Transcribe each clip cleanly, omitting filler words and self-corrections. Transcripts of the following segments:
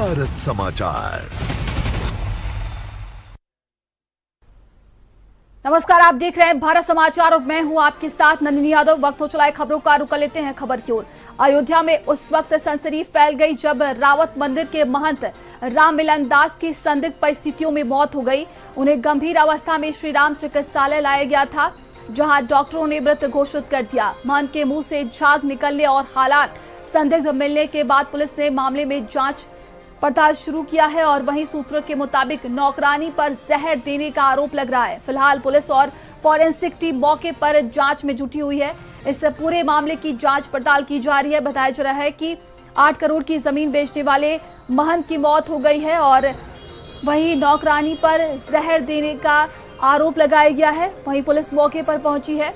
भारत समाचार। नमस्कार, आप देख रहे हैं भारत समाचार और मैं हूं आपके साथ नंदिनी यादव। वक्त हो चला है खबरों का, रुक लेते हैं खबर की ओर। अयोध्या में उस वक्त सनसनी फैल गई जब रावत मंदिर के महंत राममिलन दास की संदिग्ध परिस्थितियों में मौत हो गई। उन्हें गंभीर अवस्था में श्री राम चिकित्सालय लाया गया था, जहां डॉक्टरों ने मृत घोषित कर दिया। महंत के मुंह से झाग निकलने और हालात संदिग्ध मिलने के बाद पुलिस ने मामले में जांच पड़ताल शुरू किया है और वहीं सूत्रों के मुताबिक नौकरानी पर जहर देने का आरोप लग रहा है। फिलहाल पुलिस और फॉरेंसिक टीम मौके पर जांच में जुटी हुई है। इस पूरे मामले की जांच पड़ताल की जा रही है। बताया जा रहा है कि 8 करोड़ की जमीन बेचने वाले महंत की मौत हो गई है और वहीं नौकरानी पर जहर देने का आरोप लगाया गया है। वहीं पुलिस मौके पर पहुंची है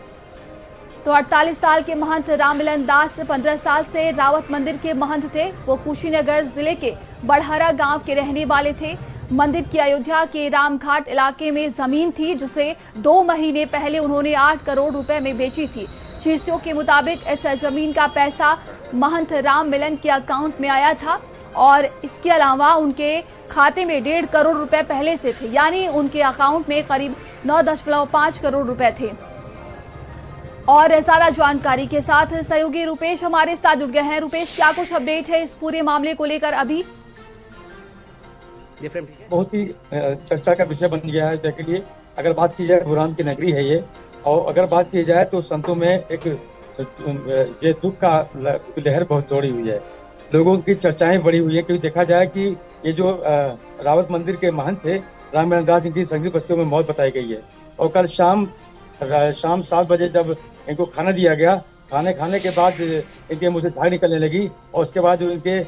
तो 48 साल के महंत राममिलन दास 15 साल से रावत मंदिर के महंत थे। वो कुशीनगर जिले के बड़हरा गांव के रहने वाले थे। मंदिर की अयोध्या के रामघाट इलाके में जमीन थी, जिसे 2 महीने पहले उन्होंने 8 करोड़ रुपए में बेची थी। शीर्षों के मुताबिक इस जमीन का पैसा महंत राममिलन के अकाउंट में आया था और इसके अलावा उनके खाते में 1.5 करोड़ रुपए पहले से थे, यानी उनके अकाउंट में करीब 9.5 करोड़ रुपए थे। और ज्यादा जानकारी के साथ सहयोगी रुपेश हमारे साथ जुड़ गए हैं। रुपेश, क्या कुछ अपडेट है इस पूरे मामले को लेकर अभी? बहुत ही चर्चा का विषय बन गया है के लिए। अगर बात की जाए, भगवान की नगरी है ये, और अगर बात की जाए तो संतों में एक ये दुख का लहर बहुत दौड़ी हुई है। लोगों की चर्चाएं बढ़ी हुई है, क्योंकि देखा जाए कि ये जो रावत मंदिर के महंत थे राममिलन दास, इनकी संदिग्ध परिस्थितियों में मौत बताई गई है। और कल शाम 7 बजे जब इनको खाना दिया गया, खाने के बाद इनके मुंह से झाग निकलने लगी और उसके बाद जो इनके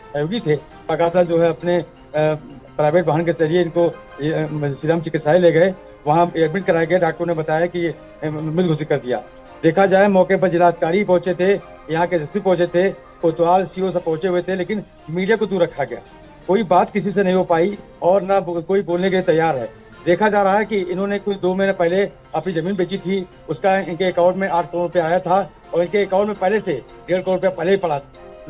सहयोगी थे लगातार जो है अपने प्राइवेट वाहन के जरिए इनको श्री राम चिकित्सालय ले गए। वहां एडमिट कराया गया। डॉक्टरों ने बताया कि मृत घोषित कर दिया। देखा जाए मौके पर जिलाधिकारी पहुंचे थे, यहाँ के एसपी पहुंचे थे, कोतवाल सीओ सब पहुंचे हुए थे, लेकिन मीडिया को दूर रखा गया। कोई बात किसी से नहीं हो पाई और ना कोई बोलने के लिए तैयार है। देखा जा रहा है कि इन्होंने कुछ 2 महीने पहले अपनी जमीन बेची थी, उसका इनके अकाउंट में 8 करोड़ रुपए आया था और इनके अकाउंट में पहले से 1.5 करोड़ रुपया पहले ही पड़ा।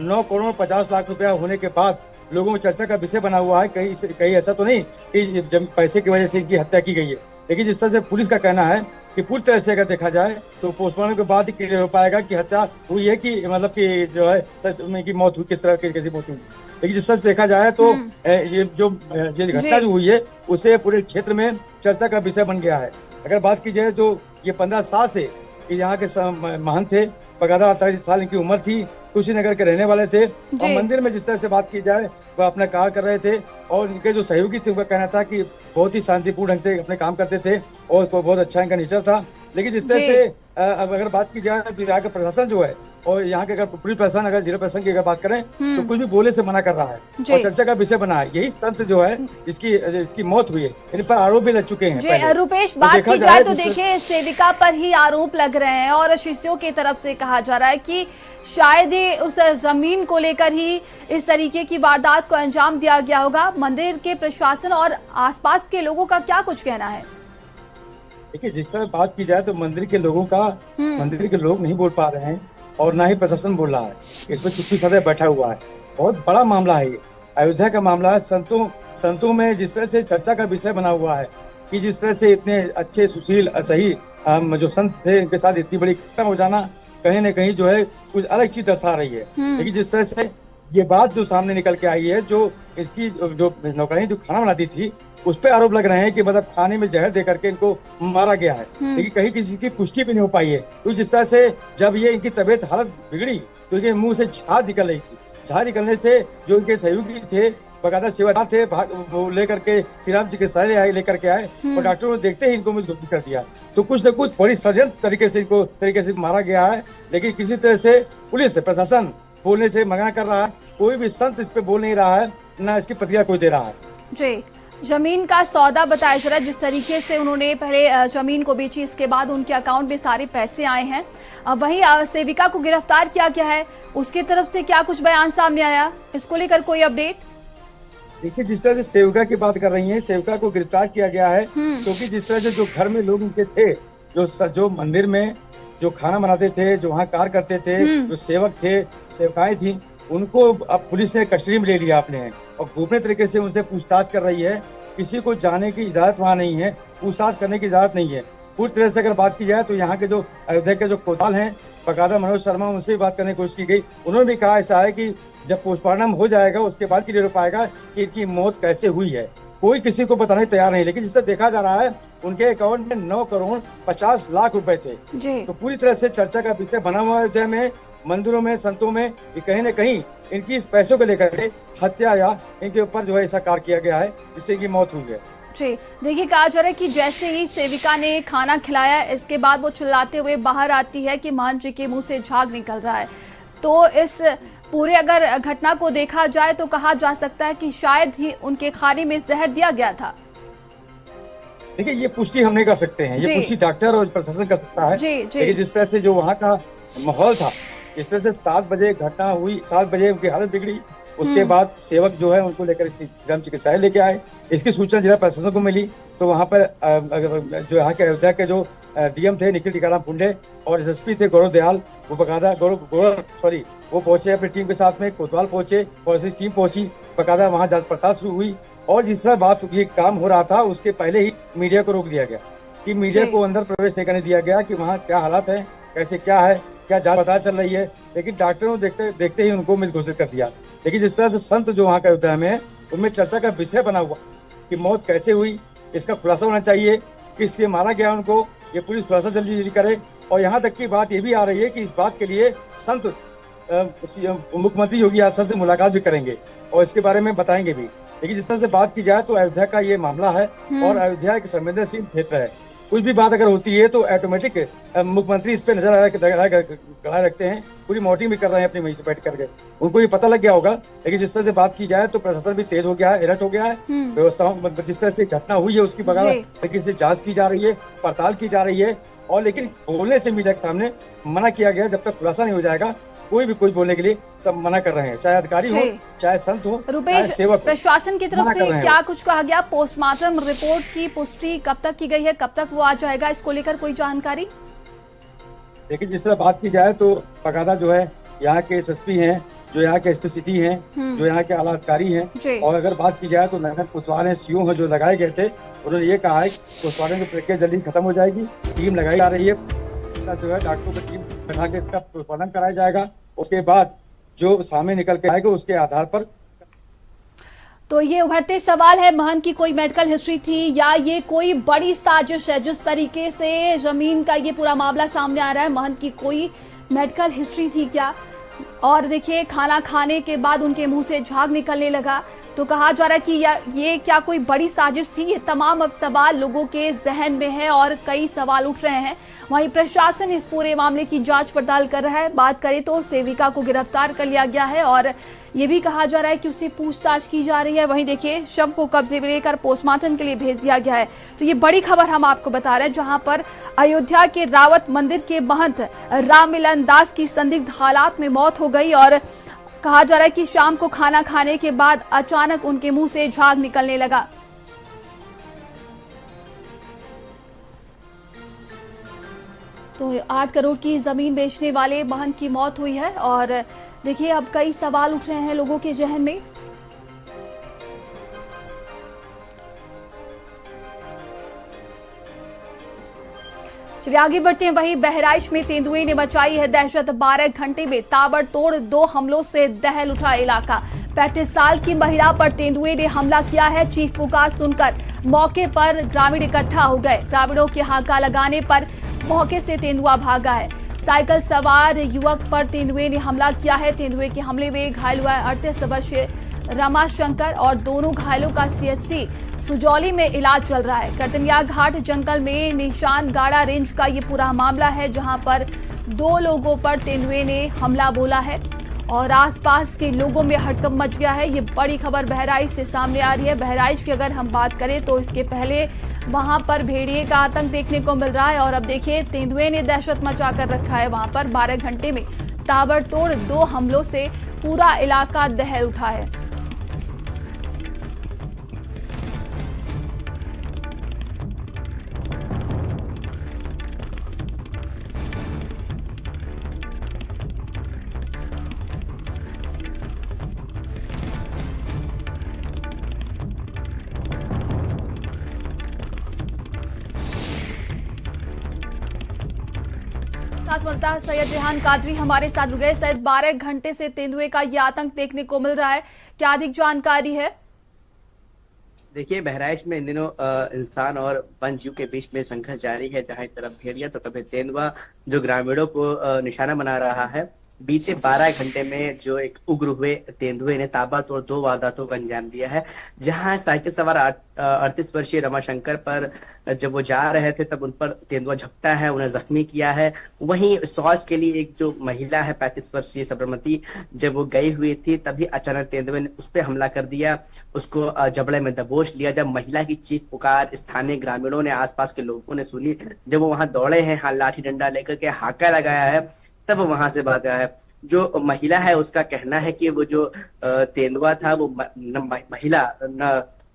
9 करोड़ 50 लाख रुपया होने के बाद लोगों में चर्चा का विषय बना हुआ है। कहीं ऐसा तो नहीं कि पैसे की वजह से इनकी हत्या की गई है, लेकिन जिस तरह से पुलिस का कहना है कि पूरी तरह से अगर देखा जाए तो पोस्टमार्टम के बाद ही क्लियर हो पाएगा कि हत्या हुई है कि मतलब कि जो है इनकी मौत हुई, किस तरह की कैसी मौत हुई। लेकिन जिस तरह से देखा जाए तो ये घटना जो हुई है उसे पूरे क्षेत्र में चर्चा का विषय बन गया है। अगर बात की जाए तो ये 15 साल से यहाँ के महंत थे। बकायदा 48 साल इनकी उम्र थी। कुशीनगर के रहने वाले थे और मंदिर में जिस तरह से बात की जाए वह अपना कार्य कर रहे थे और इनके जो सहयोगी थे उनका कहना था कि बहुत ही शांतिपूर्ण ढंग से अपने काम करते थे और बहुत अच्छा इनका नेचर था। लेकिन जिस तरह से अगर बात की जाए तो यहाँ का प्रशासन जो है और यहाँ के अगर पूरी प्रशासन, अगर जिला प्रशासन की अगर बात करें तो कुछ भी बोले से मना कर रहा है और चर्चा का विषय बना है। यही संत जो है इसकी मौत हुई है, इन पर आरोप भी लग चुके हैं। रुपेश, बात की जाए तो देखिए सेविका पर ही आरोप लग रहे हैं और शिष्यों की तरफ से कहा जा रहा है कि शायद ही उस जमीन को लेकर ही इस तरीके की वारदात को अंजाम दिया गया होगा। मंदिर के प्रशासन और आसपास के लोगों का क्या कुछ कहना है? देखिए, जिस तरह बात की जाए तो मंदिर के लोग नहीं बोल पा रहे हैं और ना ही प्रशासन बोल रहा है। इसमें चुप्पी साधे बैठा हुआ है। बहुत बड़ा मामला है ये, अयोध्या का मामला है। संतों में जिस तरह से चर्चा का विषय बना हुआ है कि जिस तरह से इतने अच्छे सुशील सही जो संत थे, इनके साथ इतनी बड़ी घटना हो जाना कहीं न कहीं जो है कुछ अलग चीज दर्शा रही है। लेकिन जिस तरह से ये बात जो सामने निकल के आई है, जो इसकी जो नौकरानी जो खाना बनाती थी उस पर आरोप लग रहे हैं कि मतलब खाने में जहर दे करके इनको मारा गया है, लेकिन कहीं किसी की पुष्टि भी नहीं हो पाई है। तो जिस तरह से जब ये इनकी तबीयत हालत बिगड़ी तो इनके मुंह से झाग निकल रही थी। झाग निकलने से जो इनके सहयोगी थे, बकायदा सेवादार थे, वो लेकर के श्री राम चिकित्सालय आए, लेकर के आए और डॉक्टरों ने देखते ही इनको मृत घोषित कर दिया। तो कुछ न कुछ बड़ी षड्यंत्र तरीके से मारा गया है। लेकिन किसी तरह से पुलिस प्रशासन बोलने से मना कर रहा है। कोई भी संत इस पे बोल नहीं रहा है, ना इसकी प्रतिक्रिया कोई दे रहा है। जी, जमीन का सौदा बताया जा रहा है। जिस तरीके से उन्होंने पहले जमीन को बेची, इसके बाद उनके अकाउंट में सारे पैसे आए हैं। वहीं सेविका को गिरफ्तार किया गया है, उसकी तरफ से क्या कुछ बयान सामने आया, इसको लेकर कोई अपडेट? देखिए, जिस तरह से सेविका की बात कर रही हैं, सेविका को गिरफ्तार किया गया है क्योंकि जिस तरह से जो घर में लोग उनके थे, जो मंदिर में जो खाना बनाते थे, जो वहाँ कार्य करते थे, जो सेवक थे, सेवकाएं थी, उनको अब पुलिस ने कस्टडी में ले लिया आपने, और गोपनीय तरीके से उनसे पूछताछ कर रही है। किसी को जाने की इजाजत वहाँ नहीं है, पूछताछ करने की इजाजत नहीं है। पूरी तरह से अगर बात की जाए तो यहाँ के जो अयोध्या के जो कोतवाल हैं, बकायदा मनोज शर्मा, उनसे भी बात करने की कोशिश की गई। उन्होंने भी कहा ऐसा है कि जब पोस्टमार्टम हो जाएगा उसके बाद क्लियर हो पाएगा कि इनकी मौत कैसे हुई है। कोई किसी को बताने तैयार नहीं, लेकिन जिससे देखा जा रहा है उनके अकाउंट में 9 करोड़ 50 लाख रुपए थे। जी। तो पूरी तरह से चर्चा का विषय बना हुआ है अयोध्या में, मंदिरों में, संतों में, कि कहीं न कहीं इनकी पैसों को लेकर के हत्या या इनके ऊपर जो है ऐसा कार्य किया गया है जिससे की मौत हुई है। जी, देखिए कहा जा रहा है कि जैसे ही सेविका ने खाना खिलाया, इसके बाद वो चिल्लाते हुए बाहर आती है कि महंत जी के मुंह से झाग निकल रहा है। तो इस पूरे अगर घटना को देखा जाए तो कहा जा सकता है कि शायद ही उनके खाने में जहर दिया गया था। देखिए, ये पुष्टि हम नहीं कर सकते हैं, ये पुष्टि डॉक्टर और प्रशासन कर सकता है। लेकिन जिस तरह से जो वहाँ का माहौल था, इस तरह से 7 बजे घटना हुई, 7 बजे उनकी हालत बिगड़ी। उसके बाद सेवक जो है उनको लेकर श्री राम चिकित्सालय लेके आए। इसकी सूचना जिला प्रशासन को मिली, तो वहाँ पर जो यहाँ के अयोध्या के जो डीएम थे निखिल टीकाराम पुंडे और एसएसपी थे गौरव दयाल, वो बकायदा वो पहुंचे अपनी टीम के साथ में। कोतवाल पहुंचे, फॉरेंसिक टीम पहुंची, बकायदा वहाँ जांच पड़ताल शुरू हुई। और जिस तरह बात ये काम हो रहा था उसके पहले ही मीडिया को रोक दिया गया कि मीडिया को अंदर प्रवेश नहीं करने दिया गया कि वहाँ क्या हालात है, कैसे क्या है, क्या जांच पता चल रही है। लेकिन डॉक्टरों ने देखते ही उनको मृत घोषित कर दिया। लेकिन जिस तरह से संत जो वहाँ का अयोध्या में है, उनमें चर्चा का विषय बना हुआ कि मौत कैसे हुई, इसका खुलासा होना चाहिए, किस लिए मारा गया उनको, ये पुलिस खुलासा जल्दी करे। और यहाँ तक की बात ये भी आ रही है कि इस बात के लिए संत मुख्यमंत्री योगी आदित्यनाथ से मुलाकात भी करेंगे और इसके बारे में बताएंगे भी। लेकिन जिस तरह से बात की जाए तो अयोध्या का ये मामला है और अयोध्या एक संवेदनशील क्षेत्र है। कुछ भी बात अगर होती है तो ऑटोमेटिक मुख्यमंत्री इस पे नजर गड़ाए रखते हैं, पूरी मॉनिटरिंग भी कर रहे हैं अपनी वहीं से बैठ करके। उनको ये पता लग गया होगा। लेकिन जिस तरह से बात की जाए तो प्रशासन भी तेज हो गया है, अलर्ट हो गया है। व्यवस्थाओं जिस तरह से घटना हुई है उसकी बगैर तरीके से जांच की जा रही है, पड़ताल की जा रही है। और लेकिन बोलने से मीडिया के सामने मना किया गया, जब तक खुलासा नहीं हो जाएगा कोई भी कुछ बोलने के लिए सब मना कर रहे हैं, चाहे अधिकारी हो, चाहे संत हो, चाहे सेवक हो। प्रशासन की तरफ से क्या कुछ कहा गया? पोस्टमार्टम रिपोर्ट की पुष्टि कब तक की गई है, कब तक वो आ जाएगा, इसको लेकर कोई जानकारी? देखिए, जिस तरह बात की जाए तो बकायदा जो है यहाँ के एसएसपी हैं, जो यहाँ के एसपी सिटी हैं, जो यहाँ के आला अधिकारी हैं। और अगर बात की जाए तो नगर कोतवाल हैं, सीओ हैं जो लगाए गए थे, उन्होंने ये कहा है कि पोस्टमार्टम की प्रक्रिया जल्दी खत्म हो जाएगी, टीम लगाई जा रही है, जो है डॉक्टरों की टीम बना के इसका पोस्टमार्टम कराया जाएगा। उसके बाद जो सामने निकल के आएगा उसके आधार पर। तो ये उभरते सवाल है, महंत की कोई मेडिकल हिस्ट्री थी या ये कोई बड़ी साजिश है? जिस तरीके से जमीन का ये पूरा मामला सामने आ रहा है, महंत की कोई मेडिकल हिस्ट्री थी क्या? और देखिए, खाना खाने के बाद उनके मुंह से झाग निकलने लगा, तो कहा जा रहा है कि ये क्या कोई बड़ी साजिश थी? ये तमाम अब सवाल लोगों के जहन में है और कई सवाल उठ रहे हैं। वहीं प्रशासन इस पूरे मामले की जांच पड़ताल कर रहा है। बात करें तो सेविका को गिरफ्तार कर लिया गया है और ये भी कहा जा रहा है कि उससे पूछताछ की जा रही है। वहीं देखिए, शव को कब्जे में लेकर पोस्टमार्टम के लिए भेज दिया गया है। तो ये बड़ी खबर हम आपको बता रहे हैं, जहां पर अयोध्या के रावत मंदिर के महंत राममिलन दास की संदिग्ध हालात में मौत हो गई और कहा जा रहा है कि शाम को खाना खाने के बाद अचानक उनके मुंह से झाग निकलने लगा। तो 8 करोड़ की जमीन बेचने वाले महंत की मौत हुई है और देखिए, अब कई सवाल उठ रहे हैं लोगों के जहन में। चलिए आगे बढ़ते हैं। वहीं बहराइच में तेंदुए ने मचाई है दहशत। 12 घंटे में ताबड़तोड़ 2 हमलों से दहल उठा इलाका। 35 साल की महिला पर तेंदुए ने हमला किया है। चीख पुकार सुनकर मौके पर ग्रामीण इकट्ठा हो गए। ग्रामीणों के हाका लगाने पर मौके से तेंदुआ भागा है। साइकिल सवार युवक पर तेंदुए ने हमला किया है। तेंदुए के हमले में घायल हुआ है 38 वर्षीय रमाशंकर और दोनों घायलों का सीएससी सुजौली में इलाज चल रहा है। करतनिया घाट जंगल में निशान गाड़ा रेंज का ये पूरा मामला है, जहां पर 2 लोगों पर तेंदुए ने हमला बोला है और आसपास के लोगों में हड़कंप मच गया है। ये बड़ी खबर बहराइच से सामने आ रही है। बहराइच की अगर हम बात करें तो इसके पहले वहां पर भेड़िए का आतंक देखने को मिल रहा है और अब देखिए, तेंदुए ने दहशत मचा कर रखा है वहां पर। 12 घंटे में ताबड़तोड़ 2 हमलों से पूरा इलाका दहल उठा है। खास संवाददाता सैयद रेहान कादरी हमारे साथ जुड़ गए। सैयद, 12 घंटे से तेंदुए का ये आतंक देखने को मिल रहा है, क्या अधिक जानकारी है? देखिए, बहराइच में इन दिनों इंसान और वन्यजीव के बीच में संघर्ष जारी है, जहां एक तरफ भेड़िया तो कभी तेंदुआ जो ग्रामीणों को निशाना बना रहा है। बीते 12 घंटे में जो एक उग्र हुए तेंदुए ने ताबड़तोड़ 2 वारदातों को अंजाम दिया है, जहां साइकिल सवार 38 वर्षीय रमाशंकर पर जब वो जा रहे थे तब उन पर तेंदुआ झपटा है, उन्हें जख्मी किया है। वहीं शौच के लिए एक जो महिला है 35 वर्षीय साबरमती, जब वो गई हुई थी तभी अचानक तेंदुए ने उस पर हमला कर दिया, उसको जबड़े में दबोच लिया। जब महिला की चीख पुकार स्थानीय ग्रामीणों ने, आसपास के लोगों ने सुनी, जब वो वहां दौड़े हैं, लाठी डंडा लेकर के हाका लगाया है, तब वहां से भागा है। जो महिला है उसका कहना है कि वो जो तेंदुआ था वो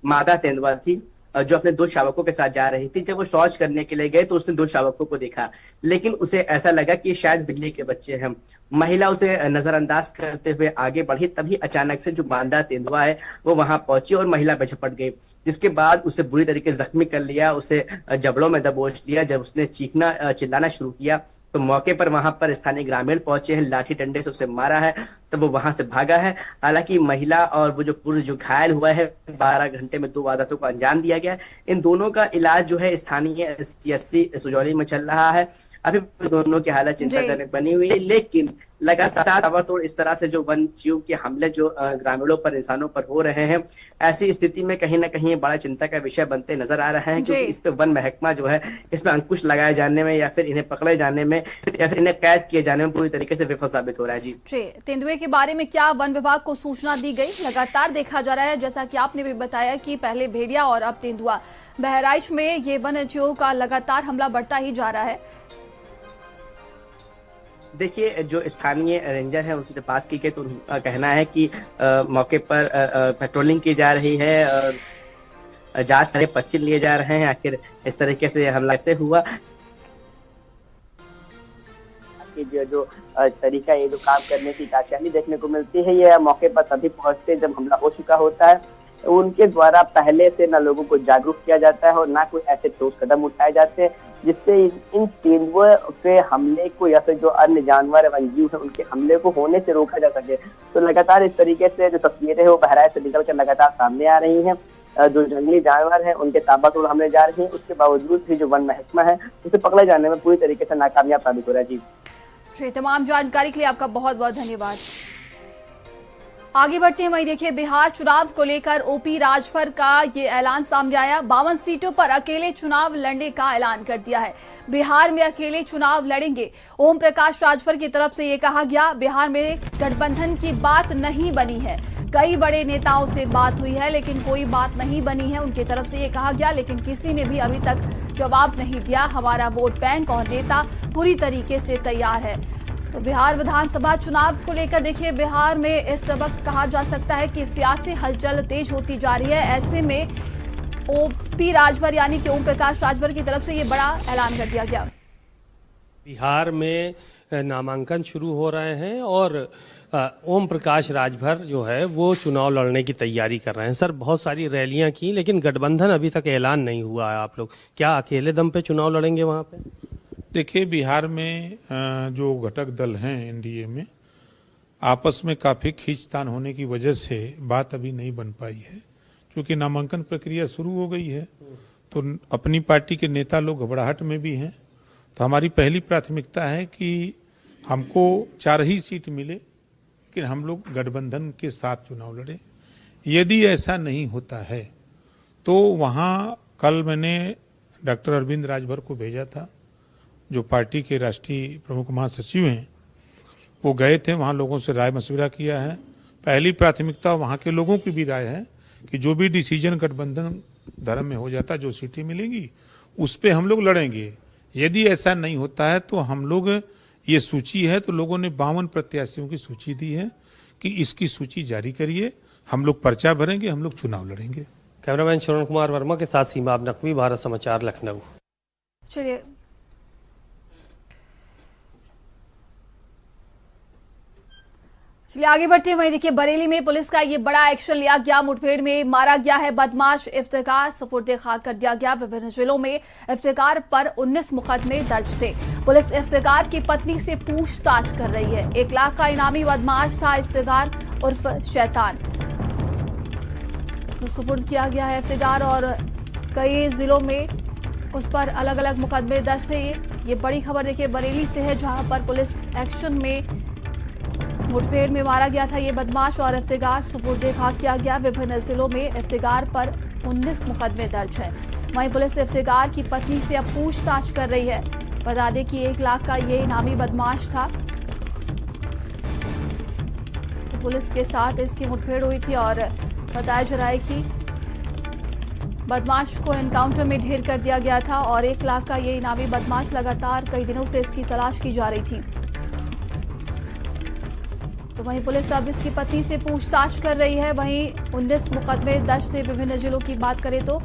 मादा तेंदुआ थी, जो अपने 2 शावकों के साथ जा रही थी। जब वो शौच करने के लिए गए तो उसने 2 शावकों को देखा, लेकिन उसे ऐसा लगा कि शायद बिल्ली के बच्चे हैं। महिला उसे नजरअंदाज करते हुए आगे बढ़ी, तभी अचानक से जो मादा तेंदुआ है वो वहां पहुंची और महिला पे झपट गई, जिसके बाद उसे बुरी तरीके से जख्मी कर लिया, उसे जबड़ों में दबोच लिया। जब उसने चीखना चिल्लाना शुरू किया तो मौके पर वहां पर स्थानीय ग्रामीण पहुंचे हैं, लाठी डंडे से उसे मारा है, तब वो वहां से भागा है। हालांकि महिला और वो जो पुरुष जो घायल हुआ है, 12 घंटे में 2 वारदातों को अंजाम दिया गया। इन दोनों का इलाज जो है स्थानीय CSC सुजौली में चल रहा है। अभी दोनों की हालत चिंताजनक बनी हुई है, लेकिन लगातार ताबड़तोड़ इस तरह से जो वन जीव के हमले जो ग्रामीणों पर, इंसानों पर हो रहे हैं, ऐसी स्थिति में कहीं ना कहीं बड़ा चिंता का विषय बनते नजर आ रहे हैं, क्योंकि इस पे वन महकमा जो है इसमें अंकुश लगाए जाने में या फिर इन्हें पकड़े जाने में या फिर इन्हें कैद किए जाने में पूरी तरीके से विफल साबित हो रहा है। जी तेंदुए के बारे में क्या वन विभाग को सूचना दी गई? लगातार देखा जा रहा है, जैसा कि आपने भी बताया कि पहले भेड़िया और अब तेंदुआ। बहराइच में ये वन्यजीवों का लगातार हमला बढ़ता ही जा रहा है। देखिए, जो स्थानीय रेंजर है उनसे बात की गई तो उनका कहना है कि मौके पर पेट्रोलिंग की जा रही है, जांच के पर्चे लिए जा रहे हैं, आखिर इस तरीके से हमला कैसे हुआ। जो तरीका ये जो काम करने की कामयाबी देखने को मिलती है, ये मौके पर तभी पहुंचते जब हमला हो चुका होता है। उनके द्वारा पहले से न लोगों को जागरूक किया जाता है और ना कोई ऐसे ठोस कदम उठाए जाते हैं जिससे इन तेंदुए के हमले को या फिर जो अन्य जानवर वन्यजीव है उनके हमले को होने से रोका जा सके। तो लगातार इस तरीके से जो तस्वीरें है वो बहराइच से निकल कर लगातार सामने आ रही हैं। जो जंगली जानवर है उनके ताबड़तोड़ हमले जा रहे हैं, उसके बावजूद भी जो वन महकमा है उसे पकड़े जाने में पूरी तरीके से नाकामयाब साबित हो रहा है। जी, तमाम जानकारी के लिए आपका बहुत बहुत धन्यवाद। आगे बढ़ते हैं, वहीं देखिए बिहार चुनाव को लेकर ओपी राजभर का ये ऐलान सामने आया। 52 सीटों पर अकेले चुनाव लड़ने का ऐलान कर दिया है। बिहार में अकेले चुनाव लड़ेंगे। ओम प्रकाश राजभर की तरफ से ये कहा गया, बिहार में गठबंधन की बात नहीं बनी है। कई बड़े नेताओं से बात हुई है लेकिन कोई बात नहीं बनी है, उनकी तरफ से ये कहा गया, लेकिन किसी ने भी अभी तक जवाब नहीं दिया। हमारा वोट बैंक और नेता पूरी तरीके से तैयार है। तो बिहार विधानसभा चुनाव को लेकर देखिए, बिहार में इस वक्त कहा जा सकता है कि सियासी हलचल तेज होती जा रही है। ऐसे में ओपी राजभर यानी कि ओम प्रकाश राजभर की तरफ से ये बड़ा ऐलान कर दिया गया। बिहार में नामांकन शुरू हो रहे हैं और ओम प्रकाश राजभर जो है वो चुनाव लड़ने की तैयारी कर रहे हैं। सर, बहुत सारी रैलियां की लेकिन गठबंधन अभी तक ऐलान नहीं हुआ है। आप लोग क्या अकेले दम पे चुनाव लड़ेंगे वहां पे? देखिए, बिहार में जो घटक दल हैं एनडीए में, आपस में काफ़ी खींचतान होने की वजह से बात अभी नहीं बन पाई है, क्योंकि नामांकन प्रक्रिया शुरू हो गई है। तो अपनी पार्टी के नेता लोग घबराहट में भी हैं। तो हमारी पहली प्राथमिकता है कि हमको 4 ही सीट मिले, लेकिन हम लोग गठबंधन के साथ चुनाव लड़ें। यदि ऐसा नहीं होता है तो वहाँ कल मैंने डॉक्टर अरविंद राजभर को भेजा था, जो पार्टी के राष्ट्रीय प्रमुख महासचिव हैं। वो गए थे, वहाँ लोगों से राय मशविरा किया है। पहली प्राथमिकता वहाँ के लोगों की भी राय है कि जो भी डिसीजन गठबंधन धर्म में हो जाता, जो सीटें मिलेंगी उस पर हम लोग लड़ेंगे। यदि ऐसा नहीं होता है तो हम लोग, ये सूची है तो लोगों ने 52 प्रत्याशियों की सूची दी है कि इसकी सूची जारी करिए, हम लोग पर्चा भरेंगे, हम लोग चुनाव लड़ेंगे। कैमरामैन श्रवण कुमार वर्मा के साथ सीमा नकवी, भारत समाचार, लखनऊ। चलिए, चलिए आगे बढ़ते हैं। वहीं देखिए बरेली में पुलिस का ये बड़ा एक्शन लिया गया। मुठभेड़ में मारा गया है बदमाश इफ्तिकार, सुपुर्दे खाक कर दिया गया। विभिन्न जिलों में इफ्तिकार पर 19 मुकदमे दर्ज थे। पुलिस इफ्तिकार की पत्नी से पूछताछ कर रही है। 1 लाख का इनामी बदमाश था इफ्तिकार उर्फ शैतान। तो सुपुर्द किया गया है इफ्तिकार और कई जिलों में उस पर अलग अलग मुकदमे दर्ज थे। ये बड़ी खबर देखिए बरेली से है, जहां पर पुलिस एक्शन में मुठभेड़ में मारा गया था ये बदमाश और इफ्तिकार सुपुर्दे खाक किया गया। विभिन्न जिलों में इफ्तिकार पर 19 मुकदमे दर्ज है। वहीं पुलिस इफ्तिकार की पत्नी से अब पूछताछ कर रही है। बता दें कि 1 लाख का ये इनामी बदमाश था। तो पुलिस के साथ इसकी मुठभेड़ हुई थी और बताया जा रहा है कि बदमाश को एनकाउंटर में ढेर कर दिया गया था और 1 लाख का ये इनामी बदमाश लगातार कई दिनों से इसकी तलाश की जा रही थी। तो वहीं पुलिस अब इसकी पत्नी से पूछताछ कर रही है। वहीं 19 मुकदमे दर्ज थे। विभिन्न जिलों की बात करें तो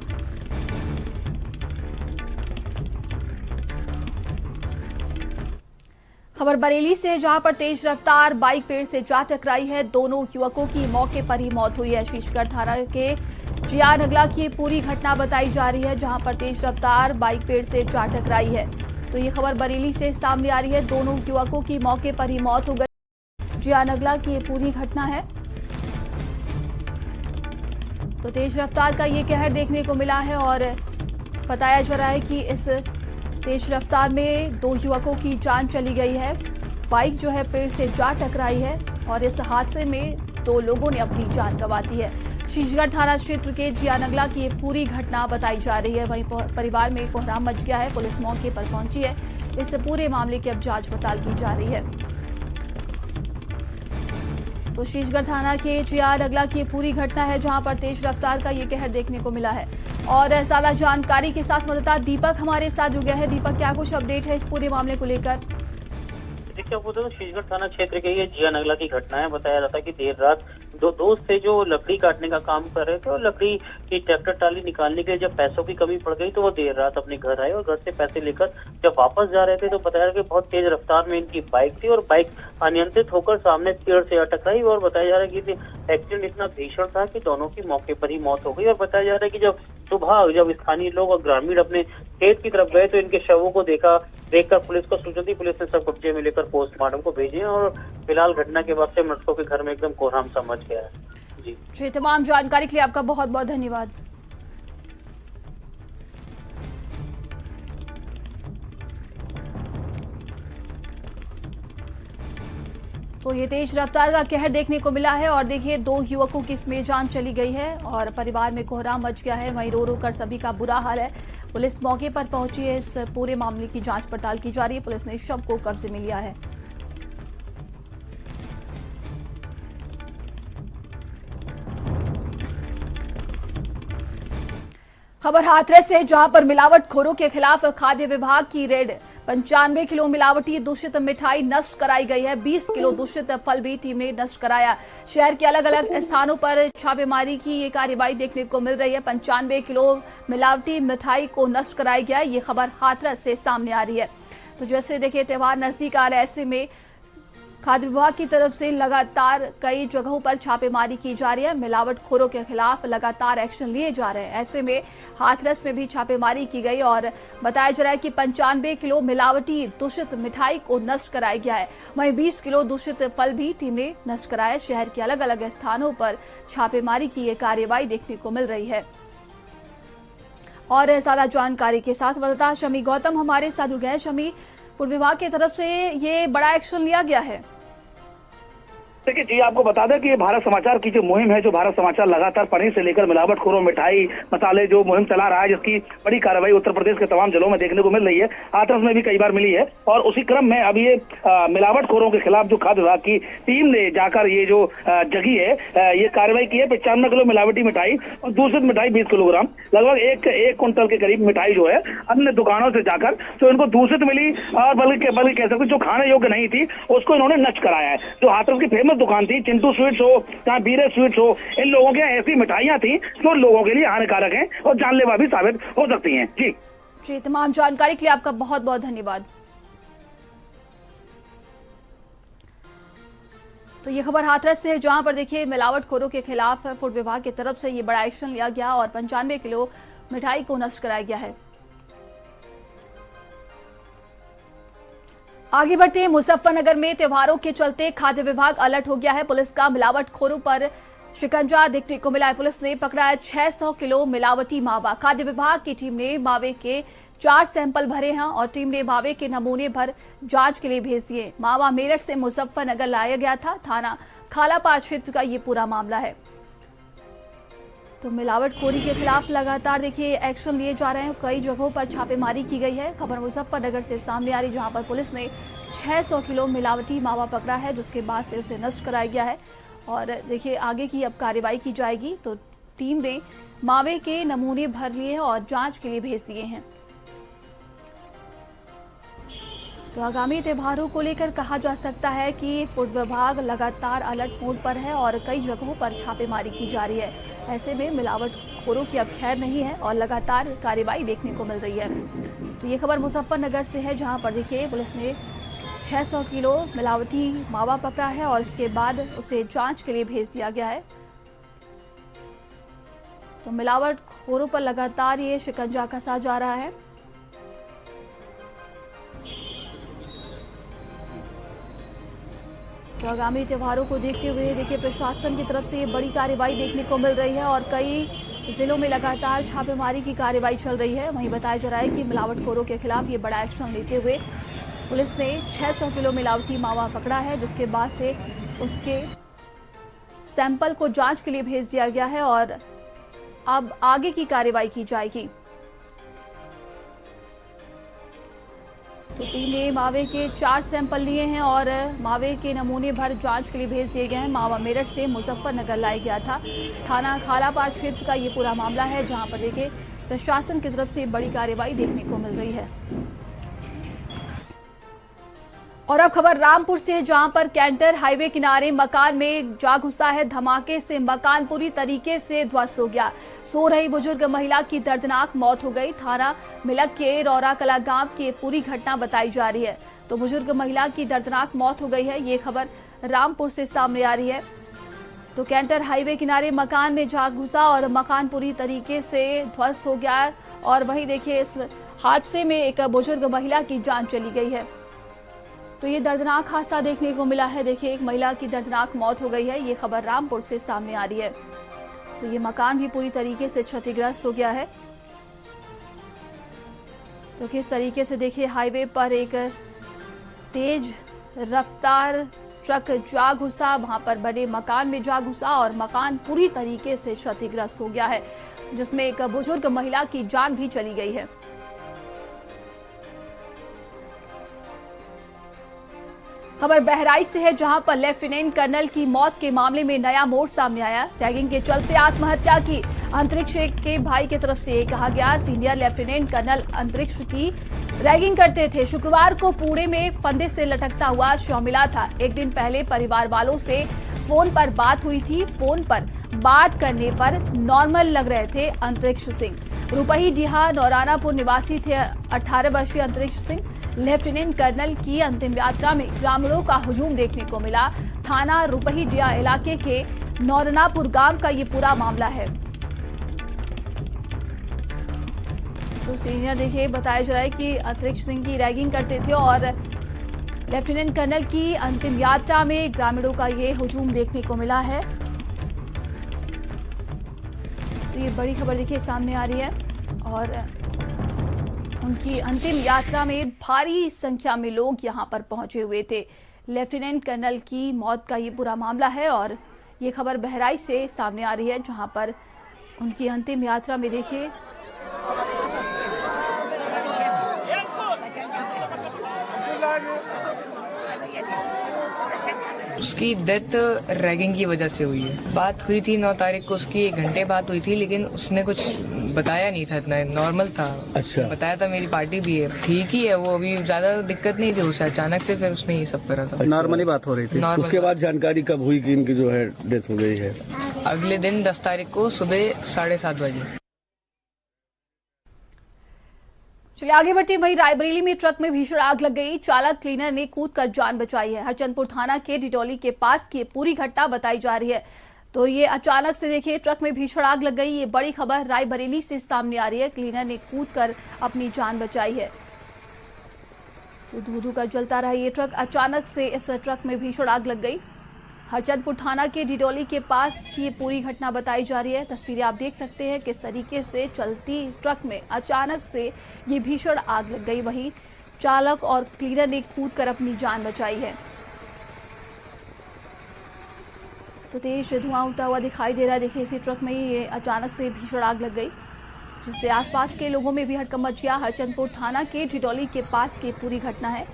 खबर बरेली से, जहां पर तेज रफ्तार बाइक पेड़ से जा टकराई है। दोनों युवकों की मौके पर ही मौत हुई है। शीशगढ़ थाना के जिया नगला की पूरी घटना बताई जा रही है, जहां पर तेज रफ्तार बाइक पेड़ से जा टकराई है। तो ये खबर बरेली से सामने आ रही है। दोनों युवकों की मौके पर ही मौत हो गई। जिया नगला की ये पूरी घटना है। तो तेज रफ्तार का ये कहर देखने को मिला है और बताया जा रहा है कि इस तेज रफ्तार में 2 युवकों की जान चली गई है। बाइक जो है पेड़ से जा टकराई है और इस हादसे में 2 लोगों ने अपनी जान गंवा दी है। शीशगढ़ थाना क्षेत्र के जिया नगला की ये पूरी घटना बताई जा रही है। वहीं परिवार में कोहराम मच गया है। पुलिस मौके पर पहुंची है। इस पूरे मामले की अब जांच पड़ताल की जा रही है। तो शीशगढ़ थाना के जिया नगला की पूरी घटना है, जहां पर तेज रफ्तार का ये कहर देखने को मिला है। और ज्यादा जानकारी के साथ संवाददाता दीपक हमारे साथ जुड़ गया है। दीपक, क्या कुछ अपडेट है इस पूरे मामले को लेकर? देखिए आपको तो शीशगढ़ थाना क्षेत्र के ये जिया नगला की घटना है। बताया जाता है कि देर रात 2 दोस्त थे जो लकड़ी काटने का काम कर रहे थे और लकड़ी की ट्रैक्टर ट्राली निकालने के लिए जब पैसों की कमी पड़ गई तो वो देर रात अपने घर आए और घर से पैसे लेकर जब वापस जा रहे थे तो बताया कि बहुत तेज रफ्तार में इनकी बाइक थी और बाइक अनियंत्रित होकर सामने पेड़ से टकराई और बताया जा रहा है कि एक्सीडेंट इतना भीषण था कि दोनों की मौके पर ही मौत हो गई। और बताया जा रहा है कि जब सुबह जब स्थानीय लोग और ग्रामीण अपने खेत की तरफ गए तो इनके शवों को देखकर पुलिस को सूचना दी। पुलिस ने सब कब्जे में लेकर पोस्टमार्टम को भेजे और फिलहाल घटना के बाद से मृतकों के घर में एकदम कोहराम सा मच गया है। जी, तमाम जानकारी के लिए आपका बहुत बहुत धन्यवाद। तो ये तेज रफ्तार का कहर देखने को मिला है और देखिए 2 युवकों की इसमें जान चली गई है और परिवार में कोहराम मच गया है। वहीं रो रो कर सभी का बुरा हाल है। पुलिस मौके पर पहुंची है। इस पूरे मामले की जांच पड़ताल की जा रही है। पुलिस ने शव को कब्जे में लिया है। खबर हाथरस से, जहां पर मिलावटखोरों के खिलाफ खाद्य विभाग की रेड। 95 किलो मिलावटी दूषित मिठाई नष्ट कराई गई है। 20 किलो दूषित फल भी टीम ने नष्ट कराया। शहर के अलग अलग स्थानों पर छापेमारी की ये कार्रवाई देखने को मिल रही है। 95 किलो मिलावटी मिठाई को नष्ट कराया गया। ये खबर हाथरस से सामने आ रही है। तो जैसे देखिए त्योहार नजदीक आ रहा है, ऐसे में खाद्य विभाग की तरफ से लगातार कई जगहों पर छापेमारी की जा रही है। मिलावटखोरों के खिलाफ लगातार एक्शन लिए जा रहे हैं। ऐसे में हाथरस में भी छापेमारी की गई और बताया जा रहा है कि 95 किलो मिलावटी दूषित मिठाई को नष्ट कराया गया है। वहीं 20 किलो दूषित फल भी टीम ने नष्ट कराया। शहर के अलग अलग स्थानों पर छापेमारी की ये कार्रवाई देखने को मिल रही है। और ज्यादा जानकारी के साथ संवाददाता शमी गौतम हमारे साथ जुड़ गए। शमी, पूर्व विभाग की तरफ से ये बड़ा एक्शन लिया गया है। देखिए जी, आपको बता दें कि ये भारत समाचार की जो मुहिम है, जो भारत समाचार लगातार पनीर से लेकर मिलावटखोरों मिठाई मसाले जो मुहिम चला रहा है, जिसकी बड़ी कार्रवाई उत्तर प्रदेश के तमाम जिलों में देखने को मिल रही है। हाथरस में भी कई बार मिली है और उसी क्रम में अब ये मिलावटखोरों के खिलाफ जो खाद्य विभाग की टीम ने जाकर ये जो जगी है, ये कार्रवाई की है। 95 किलो मिलावटी मिठाई और दूषित मिठाई 20 किलोग्राम, लगभग एक क्विंटल के करीब मिठाई जो है अन्य दुकानों से जाकर तो इनको दूषित मिली और बल्कि कह सकते जो खाने योग्य नहीं थी उसको इन्होंने नष्ट कराया है। जो हाथरस की फेमस दुकान थी चिंटू स्वीट्स हो या बीरे स्वीट्स हो, इन लोगों के ऐसी मिठाइयां थी जो लोगों के लिए हानिकारक हैं और जानलेवा भी साबित हो सकती हैं। जी, तमाम जानकारी के लिए आपका बहुत बहुत धन्यवाद। तो ये खबर हाथरस से है, जहां पर देखिए मिलावटखोरों के खिलाफ फूड विभाग की तरफ से ये बड़ा एक्शन लिया गया और 95 किलो मिठाई को नष्ट कराया गया है। आगे बढ़ते हैं, मुजफ्फरनगर में त्योहारों के चलते खाद्य विभाग अलर्ट हो गया है। पुलिस का मिलावटखोरों पर शिकंजा देखने को मिला है। पुलिस ने पकड़ा है 600 किलो मिलावटी मावा। खाद्य विभाग की टीम ने मावे के 4 सैंपल भरे हैं और टीम ने मावे के नमूने भर जांच के लिए भेज दिए। मावा मेरठ से मुजफ्फरनगर लाया गया था। थाना खालापार क्षेत्र का ये पूरा मामला है। तो मिलावटखोरी के खिलाफ लगातार देखिए एक्शन लिए जा रहे हैं। कई जगहों पर छापेमारी की गई है। खबर मुजफ्फरनगर से सामने आ रही, जहां पर पुलिस ने 600 किलो मिलावटी मावा पकड़ा है, जिसके बाद से उसे नष्ट कराया गया है। और देखिए आगे की अब कार्रवाई की जाएगी। तो टीम ने मावे के नमूने भर लिए हैं और जांच के लिए भेज दिए हैं। तो आगामी त्योहारों को लेकर कहा जा सकता है कि फूड विभाग लगातार अलर्ट मोड पर है और कई जगहों पर छापेमारी की जा रही है। ऐसे में मिलावटखोरों की अब खैर नहीं है और लगातार कार्रवाई देखने को मिल रही है। तो ये खबर मुजफ्फरनगर से है, जहां पर देखिए पुलिस ने 600 किलो मिलावटी मावा पकड़ा है और इसके बाद उसे जांच के लिए भेज दिया गया है। तो मिलावटखोरों पर लगातार ये शिकंजा कसा जा रहा है। तो आगामी त्योहारों को देखते हुए देखिए प्रशासन की तरफ से ये बड़ी कार्रवाई देखने को मिल रही है और कई जिलों में लगातार छापेमारी की कार्रवाई चल रही है। वहीं बताया जा रहा है कि मिलावटखोरों के खिलाफ ये बड़ा एक्शन लेते हुए पुलिस ने 600 किलो मिलावटी मावा पकड़ा है, जिसके बाद से उसके सैंपल को जांच के लिए भेज दिया गया है और अब आगे की कार्रवाई की जाएगी। तो टीम ने मावे के 4 सैंपल लिए हैं और मावे के नमूने भर जांच के लिए भेज दिए गए हैं। मावा मेरठ से मुजफ्फरनगर लाया गया था। थाना खालापार क्षेत्र का ये पूरा मामला है, जहां पर देखिए प्रशासन की तरफ से बड़ी कार्रवाई देखने को मिल रही है। और अब खबर रामपुर से है, जहां पर कैंटर हाईवे किनारे मकान में जा घुसा है। धमाके से मकान पूरी तरीके से ध्वस्त हो गया। सो रही बुजुर्ग महिला की दर्दनाक मौत हो गई। थाना मिलक के रौरा कला गांव की पूरी घटना बताई जा रही है। तो बुजुर्ग महिला की दर्दनाक मौत हो गई है। ये खबर रामपुर से सामने आ रही है। तो कैंटर हाईवे किनारे मकान में जा घुसा और मकान पूरी तरीके से ध्वस्त हो गया है। और वहीं देखिए इस हादसे में एक बुजुर्ग महिला की जान चली गई है। तो ये दर्दनाक हादसा देखने को मिला है। देखिए एक महिला की दर्दनाक मौत हो गई है। ये खबर रामपुर से सामने आ रही है। तो ये मकान भी पूरी तरीके से क्षतिग्रस्त हो गया है। तो किस तरीके से देखिए हाईवे पर एक तेज रफ्तार ट्रक जा घुसा, वहां पर बने मकान में जा घुसा और मकान पूरी तरीके से क्षतिग्रस्त हो गया है, जिसमें एक बुजुर्ग महिला की जान भी चली गई है। खबर बहराइच से है, जहां पर लेफ्टिनेंट कर्नल की मौत के मामले में नया मोड़ सामने आया। रैगिंग के चलते आत्महत्या की अंतरिक्ष के भाई की तरफ से कहा गया। सीनियर लेफ्टिनेंट कर्नल अंतरिक्ष की रैगिंग करते थे। शुक्रवार को पुणे में फंदे से लटकता हुआ शव मिला था। एक दिन पहले परिवार वालों से फोन पर बात हुई थी। फोन पर बात करने पर नॉर्मल लग रहे थे अंतरिक्ष सिंह। रुपही डिहा नौरानापुर निवासी थे 18 वर्षीय अंतरिक्ष सिंह। लेफ्टिनेंट कर्नल की अंतिम यात्रा में ग्रामीणों का हुजूम देखने को मिला। थाना रुपही डिया इलाके के नौरानापुर गांव का ये पूरा मामला है। तो सीनियर देखिए बताया जा रहा है कि अंतरिक्ष सिंह की रैगिंग करते थे और लेफ्टिनेंट कर्नल की अंतिम यात्रा में ग्रामीणों का ये हुजूम देखने को मिला है। तो ये बड़ी खबर देखिए सामने आ रही है और उनकी अंतिम यात्रा में भारी संख्या में लोग यहां पर पहुंचे हुए थे। लेफ्टिनेंट कर्नल की मौत का ये पूरा मामला है और ये खबर बहराइच से सामने आ रही है, जहां पर उनकी अंतिम यात्रा में देखिए उसकी डेथ रैगिंग की वजह से हुई है। बात हुई थी 9 तारीख को, उसकी 1 घंटे बात हुई थी, लेकिन उसने कुछ बताया नहीं था, इतना नॉर्मल था। अच्छा। बताया था मेरी पार्टी भी है, ठीक ही है वो, अभी ज्यादा दिक्कत नहीं थी उसे। अचानक से फिर उसने ये सब करा था। नॉर्मली बात हो रही थी। नॉर्मल उसके बाद जानकारी कब हुई कि इनकी जो है डेथ हो गई है? अगले दिन 10 तारीख को सुबह 7:30 बजे। चलिए आगे बढ़ते हैं। वहीं रायबरेली में ट्रक में भीषण आग लग गई, चालक क्लीनर ने कूदकर जान बचाई है। हरचंदपुर थाना के डिडौली के पास की पूरी घटना बताई जा रही है। तो ये अचानक से देखिए ट्रक में भीषण आग लग गई, ये बड़ी खबर रायबरेली से सामने आ रही है। क्लीनर ने कूदकर अपनी जान बचाई है। तो धू धू कर जलता रहा ये ट्रक, अचानक से इस ट्रक में भीषण आग लग गई। हरचंदपुर थाना के डिडौली के पास की ये पूरी घटना बताई जा रही है। तस्वीरें आप देख सकते हैं किस तरीके से चलती ट्रक में अचानक से ये भीषण आग लग गई। वहीं चालक और क्लीनर ने कूदकर अपनी जान बचाई है। तो तेज धुआं उठता हुआ दिखाई दे रहा है। देखिए इसी ट्रक में ये अचानक से भीषण आग लग गई, जिससे आसपास के लोगों में भी हड़कंप मच गया। हरचंदपुर थाना के डिडौली के पास की पूरी घटना है।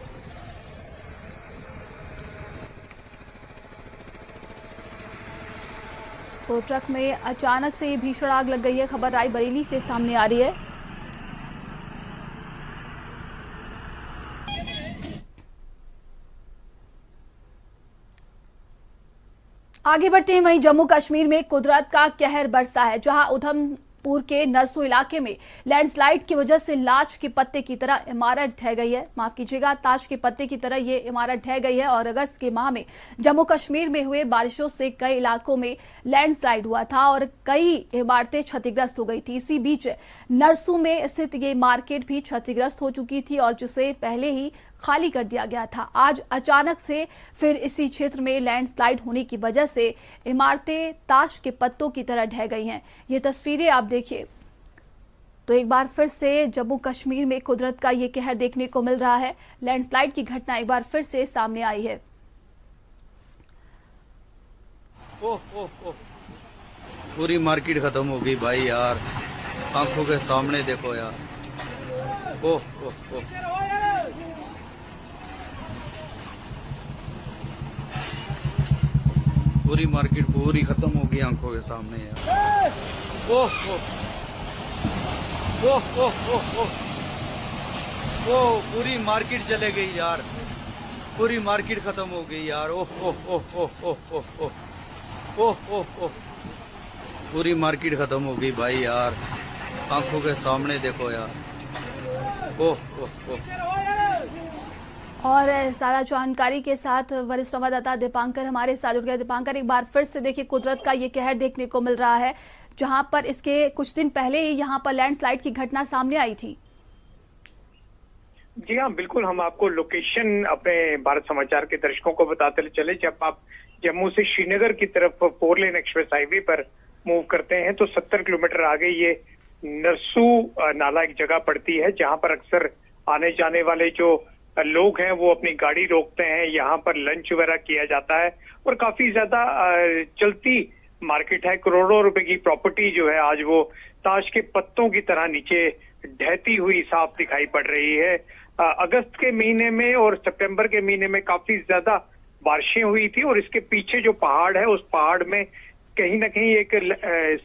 तो ट्रक में अचानक से ये भीषण आग लग गई है। खबर रायबरेली से सामने आ रही है। आगे बढ़ते हैं। वहीं जम्मू कश्मीर में कुदरत का कहर बरसा है, जहां उधमपुर के नरसू इलाके में लैंडस्लाइड की वजह से लाश के पत्ते की तरह इमारत ढह गई है। माफ कीजिएगा, ताश के पत्ते की तरह ये इमारत ढह गई है। और अगस्त के माह में जम्मू कश्मीर में हुए बारिशों से कई इलाकों में लैंडस्लाइड हुआ था और कई इमारतें क्षतिग्रस्त हो गई थी। इसी बीच नरसू में स्थित ये मार्केट भी क्षतिग्रस्त हो चुकी थी और जिसे पहले ही खाली कर दिया गया था। आज अचानक से फिर इसी क्षेत्र में लैंडस्लाइड होने की वजह से इमारतें ताश के पत्तों की तरह ढह गई हैं। ये तस्वीरें आप देखिए। तो एक बार फिर से जम्मू कश्मीर में कुदरत का ये कहर देखने को मिल रहा है। लैंडस्लाइड की घटना एक बार फिर से सामने आई है। पूरी मार्केट खत्म हो गई भाई यार, आंखों के सामने देखो यार। ओह ओह ओह पूरी मार्केट पूरी खत्म हो गई आंखों के सामने यार। ओह ओह ओह ओह ओह पूरी मार्केट चले गई यार, पूरी मार्केट खत्म हो गई यार। ओह ओह ओह ओह ओह ओह ओह ओह ओह पूरी मार्केट खत्म हो गई भाई यार, आंखों के सामने देखो यार। ओह ओह ओह और ज्यादा जानकारी के साथ वरिष्ठ संवाददाता दीपांकर हमारे साथ जुड़ गए। दीपांकर, एक बार फिर से देखिए कुदरत का ये कहर देखने को मिल रहा है, जहां पर इसके कुछ दिन पहले ही यहां पर लैंडस्लाइड की घटना सामने आई थी। जी हाँ, बिल्कुल। हम आपको लोकेशन अपने भारत समाचार के दर्शकों को बताते चले। जब आप जम्मू से श्रीनगर की तरफ 4 लेन एक्सप्रेस हाईवे पर मूव करते हैं तो 70 किलोमीटर आगे ये नरसू नाला एक जगह पड़ती है, जहां पर अक्सर आने जाने वाले जो लोग हैं वो अपनी गाड़ी रोकते हैं। यहाँ पर लंच वगैरह किया जाता है और काफी ज्यादा चलती मार्केट है। करोड़ों रुपए की प्रॉपर्टी जो है आज वो ताश के पत्तों की तरह नीचे ढहती हुई साफ दिखाई पड़ रही है। अगस्त के महीने में और सितंबर के महीने में काफी ज्यादा बारिशें हुई थी और इसके पीछे जो पहाड़ है उस पहाड़ में कहीं ना कहीं एक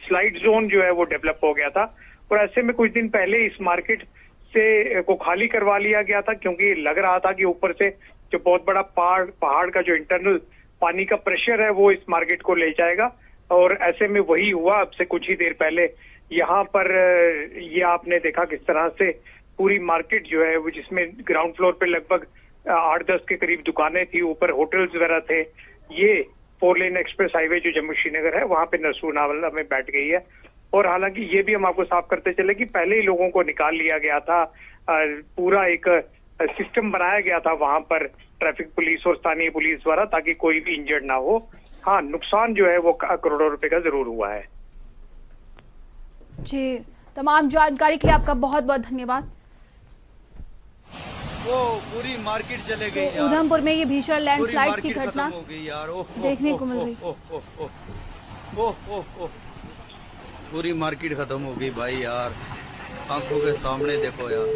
स्लाइड जोन जो है वो डेवलप हो गया था और ऐसे में कुछ दिन पहले इस मार्केट से को खाली करवा लिया गया था, क्योंकि लग रहा था कि ऊपर से जो बहुत बड़ा पहाड़ का जो इंटरनल पानी का प्रेशर है वो इस मार्केट को ले जाएगा। और ऐसे में वही हुआ। अब से कुछ ही देर पहले यहाँ पर ये आपने देखा किस तरह से पूरी मार्केट जो है वो, जिसमें ग्राउंड फ्लोर पे लगभग 8-10 के करीब दुकानें थी, ऊपर होटल्स वगैरह थे, ये 4 लेन एक्सप्रेस हाईवे जो जम्मू श्रीनगर है वहां पे नरसू नाला में बैठ गई है। और हालांकि ये भी हम आपको साफ करते चले कि पहले ही लोगों को निकाल लिया गया था, पूरा एक सिस्टम बनाया गया था वहां पर ट्रैफिक पुलिस और स्थानीय पुलिस द्वारा, ताकि कोई भी इंजर्ड ना हो। हाँ, नुकसान जो है वो करोड़ों रुपए का जरूर हुआ है। जी, तमाम जानकारी के लिए आपका बहुत बहुत धन्यवाद। वो पूरी मार्केट चले गई यार। उधमपुर में ये भीषण लैंडस्लाइड की घटना देखने को मिल रही। पूरी मार्केट खत्म हो गई भाई यार, आंखों के सामने देखो यार।